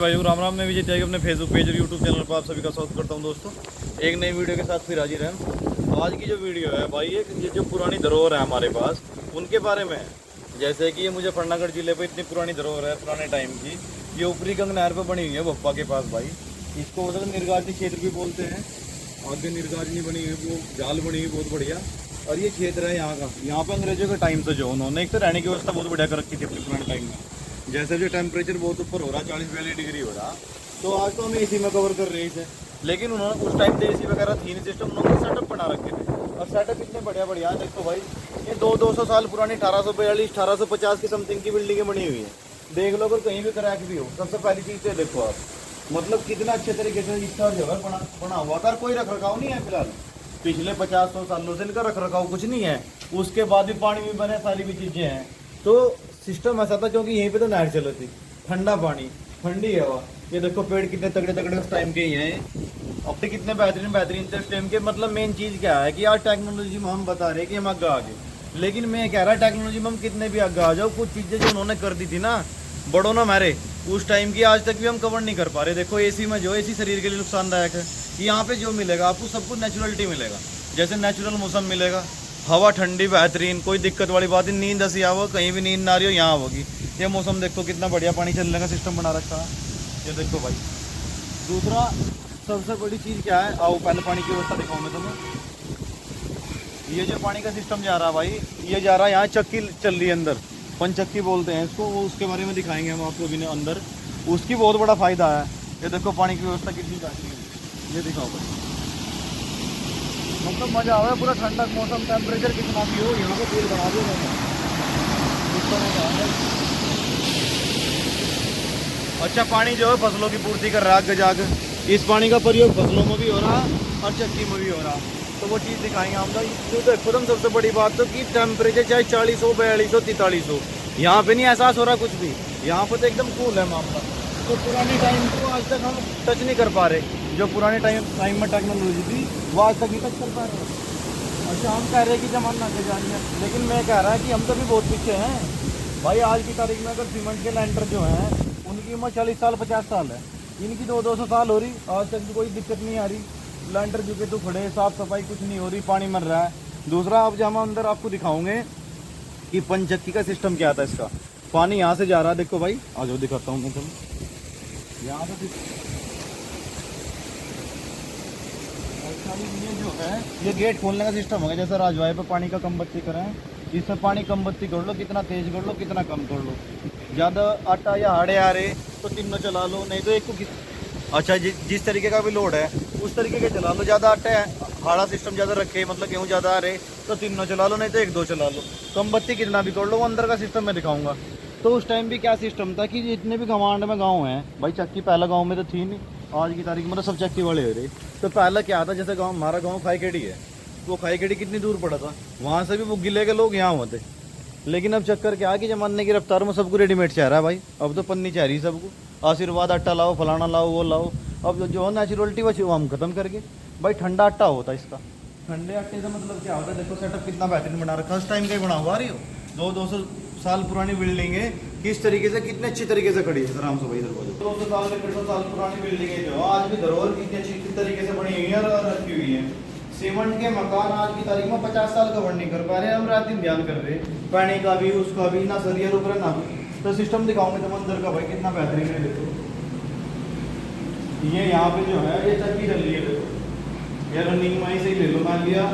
भाई राम राम। मैं विजय त्यागी अपने फेसबुक पेज और यूट्यूब चैनल पर आप सभी का स्वागत करता हूं दोस्तों। एक नई वीडियो के साथ फिर हाजिर हैं। तो आज की जो वीडियो है भाई ये जो पुरानी धरोहर है हमारे पास उनके बारे में है। जैसे कि ये मुजफ्फरनगर जिले पर इतनी पुरानी धरोहर है पुराने टाइम की। ये ऊपरी गंग नहर पर बनी हुई है भोपाल के पास भाई। इसको मतलब निर्गाजनी क्षेत्र भी बोलते हैं। आगे निर्गाजनी बनी हुई वो जाल बनी हुई बहुत बढ़िया। और ये क्षेत्र है यहाँ का। यहाँ पर अंग्रेजों के टाइम से जो उन्होंने एक तो रहने की व्यवस्था बहुत बढ़िया कर रखी थी अपने पुराने टाइम में। जैसे जो टेम्परेचर बहुत ऊपर हो रहा 40-42 डिग्री हो रहा, तो आज तो हम एसी में कवर कर रहे थे। लेकिन उन्होंने उस टाइम पे एसी वगैरह थी नहीं सिस्टम, उन्होंने सेटअप बना रखे थे। और सेटअप इतने बढ़िया देखो भाई, ये 200 साल पुरानी 1842-1850 की समथिंग की बिल्डिंगें बनी हुई है। देख लो अगर कहीं भी क्रैक भी हो, सबसे पहली चीज़ तो देखो आप, मतलब कितना अच्छे तरीके से इसका जो है बना हुआ था। कोई रख रखाव नहीं है फिलहाल, पिछले 50-100 सालों से इनका रख रखाव कुछ नहीं है। उसके बाद भी पानी भी बने, सारी भी चीज़ें हैं। तो सिस्टम ऐसा था क्योंकि यहीं पे तो नहर चल रही थी, ठंडा पानी, ठंडी हवा। ये देखो पेड़ कितने तगड़े तगड़े उस टाइम के ही हैं, अब तो कितने बेहतरीन थे उस टाइम के। मतलब मेन चीज़ क्या है कि आज टेक्नोलॉजी में हम बता रहे हैं कि हम आगे आगे, लेकिन मैं कह रहा टेक्नोलॉजी में हम कितने भी आगे आ जाओ, कुछ चीज़ें जो उन्होंने कर दी थी ना बड़ों ने हमारे उस टाइम की, आज तक भी हम कवर नहीं कर पा रहे। देखो एसी में जो एसी शरीर के लिए नुकसानदायक है। यहाँ पे जो मिलेगा आपको सब कुछ नेचुरलिटी मिलेगा, जैसे नेचुरल मौसम मिलेगा, हवा ठंडी बेहतरीन, कोई दिक्कत वाली बात नहीं। नींद ऐसी आओ कहीं भी नींद ना रही हो यहाँ होगी। ये मौसम देखो कितना बढ़िया, पानी चलने का सिस्टम बना रखा है। ये देखो भाई। दूसरा सबसे बड़ी चीज़ क्या है, आओ पहले पानी की व्यवस्था दिखाऊँ मैं तुम्हें। ये जो पानी का सिस्टम जा रहा है भाई, ये जा रहा है यहाँ चक्की चल रही है अंदर, पंचक्की बोलते हैं इसको, वो उसके बारे में दिखाएंगे हम आपको अभी अंदर। उसकी बहुत बड़ा फ़ायदा है। ये देखो पानी की व्यवस्था कितनी जाती है, ये दिखाओ भाई। मतलब मज़ा आवे, पूरा ठंडा मौसम, टेम्परेचर कितना भी हो यहाँ पे तेल बना दो। अच्छा पानी जो है फसलों की पूर्ति कर रहा है गजाग। इस पानी का प्रयोग फसलों में भी हो रहा और चक्की में भी हो रहा। तो वो चीज़ दिखाएंगे हम लोग। तो देखो तुम सबसे बड़ी बात तो कि टेम्परेचर चाहे 40 हो, 42 हो, 43 हो, यहाँ पे नहीं एहसास हो रहा कुछ भी। यहाँ पर तो एकदम कूल है मामला। तो पुराने टाइम को आज तक हम टच नहीं कर पा रहे। जो पुराने टाइम में टेक्नोलॉजी थी वो आज तक नहीं टच कर पा रहे। अच्छा हम कह रहे हैं कि जमाना आगे जानिए, लेकिन मैं कह रहा है कि हम तो भी बहुत पीछे हैं भाई। आज की तारीख में अगर सीमेंट के लैंटर जो हैं उनकी उम्र 40 साल 50 साल है, इनकी 200 साल हो रही, आज तक भी कोई दिक्कत नहीं आ रही। लैंटर जो के तो खड़े, साफ सफाई कुछ नहीं हो रही, पानी मर रहा है। दूसरा अब जब हम अंदर आपको दिखाऊंगे कि पंचक्की का सिस्टम क्या था। इसका पानी यहाँ से जा रहा है, देखो भाई आ जाओ दिखाता हूँ मैं तुम्हें। यहाँ से ये जो है ये गेट खोलने का सिस्टम होगा, जैसे राजवाए पे पानी का कम बत्ती करें, इससे पानी कम बत्ती कर लो, कितना तेज कर लो कितना कम कर लो। ज़्यादा आटा या हाड़े आ रहे तो तीनों चला लो, नहीं तो एक को अच्छा जिस तरीके का भी लोड है उस तरीके के चला लो। ज़्यादा आटा है, हाड़ा सिस्टम ज़्यादा रखे, मतलब गेहूँ ज़्यादा आ रहे तो तीनों चला लो, नहीं तो 1-2 चला लो। कम बत्ती कितना भी कर लो, वो अंदर का सिस्टम मैं दिखाऊंगा। तो उस टाइम भी क्या सिस्टम था कि जितने भी गवांड में गाँव हैं भाई, चक्की पहला गाँव में तो थी नहीं, आज की तारीख में तो सब चक्की वाले हो रहे। तो पहला क्या था, जैसे गाँव, हमारा गाँव खाईखेड़ी है, वो खाईखेड़ी कितनी दूर पड़ा था, वहाँ से भी वो गिले के लोग यहाँ होते। लेकिन अब चक्कर क्या है कि जमाने की रफ्तार में सबको रेडीमेड चाह रहा है भाई। अब तो पन्नी चाह रही है सबको, आशीर्वाद आटा लाओ, फलाना लाओ, वो लाओ। अब जो है नेचुरलिटी वो हम खत्म करके भाई ठंडा आटा होता है इसका। ठंडे आटे का मतलब क्या होता है, देखो सेटअप कितना बेहतरीन बना रखा है। उस टाइम का ही बना हुआ, आ रही हो 200 साल पुरानी बिल्डिंग है, किस तरीके से कितने अच्छी तरीके से खड़ी है। आराम से भाई 200 साल 150 साल पुरानी बिल्डिंग है जो आज भी धरोहर कितनी अच्छी तरीके से बनी हुई है और रखी हुई है। सीमेंट के मकान आज की तारीख में 50 साल कवर नहीं कर पा रहे, हम रात दिन ध्यान कर रहे हैं पानी का भी, उसका भी ना सरिया रुक रहा ना भी। तो सिस्टम दिखाऊंगे तुम अंदर का भाई कितना बेहतरीन है। देखो ये यहाँ पे जो है ये चक्की चल रही है, देखो ये रनिंग माई से ही ले लो, मान लिया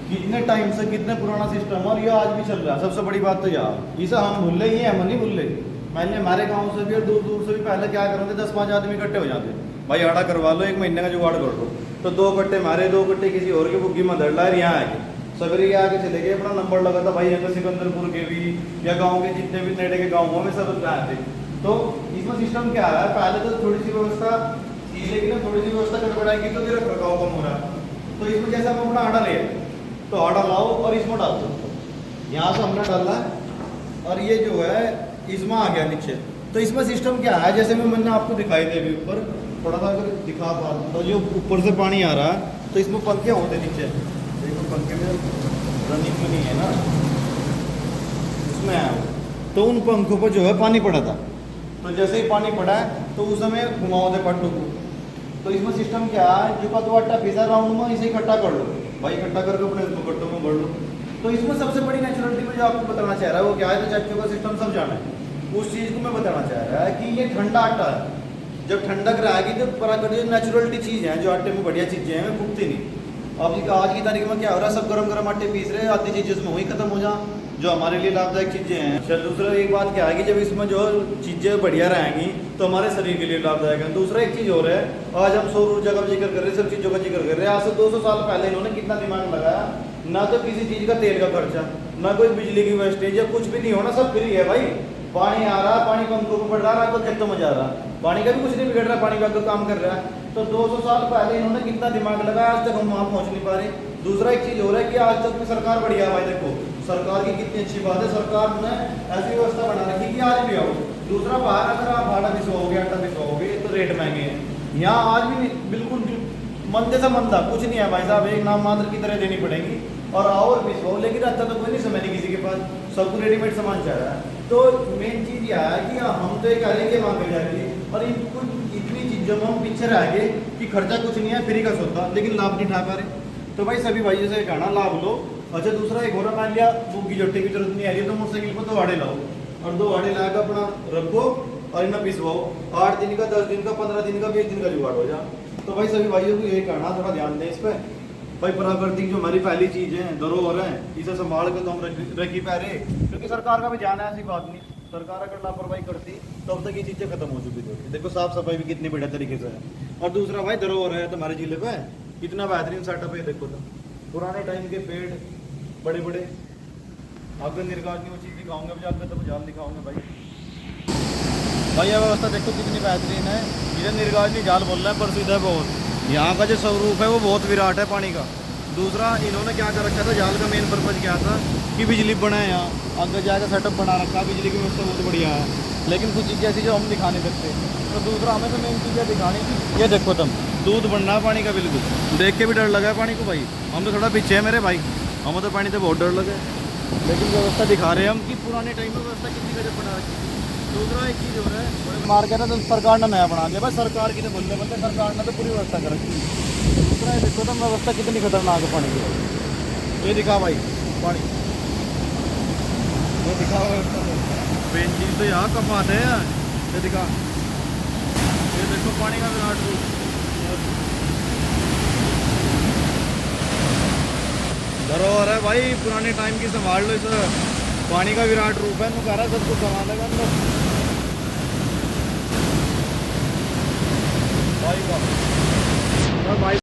कितने टाइम से कितने पुराना सिस्टम, और ये आज भी चल रहा है। सबसे बड़ी बात तो यार इसे हम भूल रहे, हम नहीं भूल रहे। मैंने हमारे गाँव से भी और दूर दूर से भी पहले क्या करते, 10-5 आदमी इकट्ठे हो जाते भाई, आड़ा करवा लो, 1 महीने का जुगाड़ कर लो। तो 2 कट्टे मारे, 2 कट्टे किसी और के बुग्गी में धड़ ला, यहाँ आके सवेरे आके चले गए, अपना नंबर लगा था भाई। यहाँ सिकंदरपुर के भी या गाँव के जितने भी नेड़े के गाँव में सब आए थे। तो इसमें सिस्टम क्या है, पहले तो थोड़ी सी व्यवस्था थी, लेकिन थोड़ी सी व्यवस्था गड़बड़ाएगी तो फिर रखरखाव कम हो रहा है। तो इसमें जैसे हम अपना आटा ले, तो आटा लाओ और इसमें डाल दो। यहाँ से हमने डाला और ये जो है इसमें आ गया नीचे। तो इसमें सिस्टम क्या है, जैसे मैंने आपको दिखाई दे अभी ऊपर थोड़ा सा अगर दिखा पा तो जो ऊपर से पानी आ रहा है तो इसमें पंखे होते नीचे, देखो पंखे में रनिंग में नहीं है ना, इसमें आया तो उन पंखों पर जो है पानी पड़ा था। तो जैसे ही पानी पड़ा है तो उस समय घुमाओ दे पट्टू को। तो इसमें सिस्टम क्या है, जो का तो आटा पिसा राउंड में इसे इकट्ठा कर लो भाई, इकट्ठा करके अपने इसको गट्टों में भर लो। तो इसमें सबसे बड़ी नेचुरलिटी में जो आपको बताना चाह रहा है वो क्या है, तो चच्चों का सिस्टम सब जाना है, उस चीज़ को मैं बताना चाह रहा है कि ये ठंडा आटा है। जब ठंडक रहेगी तो प्राकृतिक नेचुरलिटी चीज़ है, जो आटे में बढ़िया चीज़ें हैं वो फूकती नहीं। अब आज की तारीख में क्या हो रहा है, सब गरम गरम आटे पीस रहे हैं, आधी चीज़ें इसमें वही खत्म हो जा, जो हमारे लिए लाभदायक चीज़ें हैं। चल दूसरा एक बात क्या है कि जब इसमें जो चीज़ें बढ़िया रहेंगी तो हमारे शरीर के लिए लाभदायक है। दूसरा एक चीज़ और है, आज हम सौर ऊर्जा का जिक्र कर रहे हैं, सब चीज़ों का जिक्र कर रहे हैं। आज से 200 साल पहले इन्होंने कितना दिमाग लगाया, ना तो किसी चीज़ का तेल का खर्चा, ना कोई बिजली की वेस्टेज या कुछ भी नहीं होना, सब फ्री है भाई। पानी आ रहा, पानी पंपों पर पड़ रहा है, तो खेतों में जा रहा, पानी का भी कुछ नहीं बिगड़ रहा, पानी का तो काम कर रहा है। तो 200 साल पहले इन्होंने कितना दिमाग लगाया, आज तक हम वहाँ पहुँच नहीं पा रहे। दूसरा एक चीज़ हो रहा है कि आज तक में सरकार बढ़िया भाई, देखो सरकार की कितनी अच्छी बात है, सरकार ने ऐसी व्यवस्था बना रखी कि आज भी आओ। दूसरा बाहर अगर आप भाड़ा भिजवाओगे, आटा भिजवाओगे तो रेट महंगे हैं, यहाँ आज भी नहीं, बिल्कुल मंदे से मंदा कुछ नहीं है भाई साहब, एक नाम मात्र की तरह देनी पड़ेगी और आओ और भिजवाओ। लेकिन रहता तो कोई नहीं, समय नहीं किसी के पास, सबको रेडीमेड सामान चाह रहा है। तो मेन चीज़ यह है कि हम तो एक अलग के मांगे जा रही है और इतनी चीज़ों में हम पीछे रह गए कि खर्चा कुछ नहीं है, फ्री का सोता, लेकिन लाभ नहीं उठा पा रहे। तो भाई सभी भाइयों से कहना, लाभ लो। अच्छा दूसरा एक और मान लिया बुक की जोटी की जरूरत नहीं आ रही तो मोटरसाइकिल पर 2 आड़े लाओ और 2 आड़े ला कर अपना रखो और इन्हें पिसवाओ। 8 दिन का, 10 दिन का, 15 दिन का, 20 दिन का जुगाड़ हो जा। तो भाई सभी भाइयों को यही कहना, थोड़ा ध्यान दें इस पर भाई। प्राकृतिक जो हमारी पहली चीज़ है, धरोहर है, इसे संभाल कर तो हम रखी पैरे, क्योंकि सरकार का भी जाना है, ऐसी बात नहीं। सरकार अगर लापरवाही करती तो अब तक ये चीज़ें खत्म हो चुकी थी। देखो साफ सफाई भी कितनी बढ़िया तरीके से है। और दूसरा भाई धरोहर है तुम्हारे जिले पे, कितना बेहतरीन सेटअप है। देखो तो पुराने टाइम के पेड़ बड़े बड़े, आपको निर्गाज की वो चीज़ दिखाऊंगे, अब जाकर तो जाल दिखाऊंगे भाई। भाई यह व्यवस्था देखो कितनी बेहतरीन है, इधर निर्गाजनी जाल बोल रहा है, प्रसिद्ध है बहुत। यहाँ का जो स्वरूप है वो बहुत विराट है पानी का। दूसरा इन्होंने क्या कर रखा था, जाल का मेन पर्पज क्या था कि बिजली बनाए, यहाँ आगे जाकर सेटअप बना रखा, बिजली की व्यवस्था बहुत बढ़िया है। लेकिन कुछ चीज़ें ऐसी जो हम दिखा नहीं सकते। तो दूसरा हमें तो मेन चीज़ें दिखानी थी, ये देखो तुम दूध बनना है पानी का, बिल्कुल देख के भी डर लगा है पानी को भाई। हम तो थोड़ा पीछे है मेरे भाई, हमें तो पानी से बहुत डर लगे, लेकिन व्यवस्था दिखा रहे हैं हम कि पुराने टाइम में व्यवस्था कितनी गजब बना रखी। दूसरा एक चीज़ हो रहा है, मार के ना तो सरकार ने नया बना दिया भाई, सरकार की तो बोलने बोलते सरकार ने तो पूरी व्यवस्था कर रखी। दूसरा ये देखो तो व्यवस्था कितनी खतरनाक है पानी की। ये दिखा भाई पानी, ये दिखा मेन चीज़ तो यहाँ कमाते हैं, ये दिखा, ये देखो पानी का विराट रूप। धरोहर है भाई, पुराने टाइम की, संभाल लो इसे, पानी का विराट रूप है। मैं कह रहा सब कुछ संभाल लेगा अंदर भाई का भाई।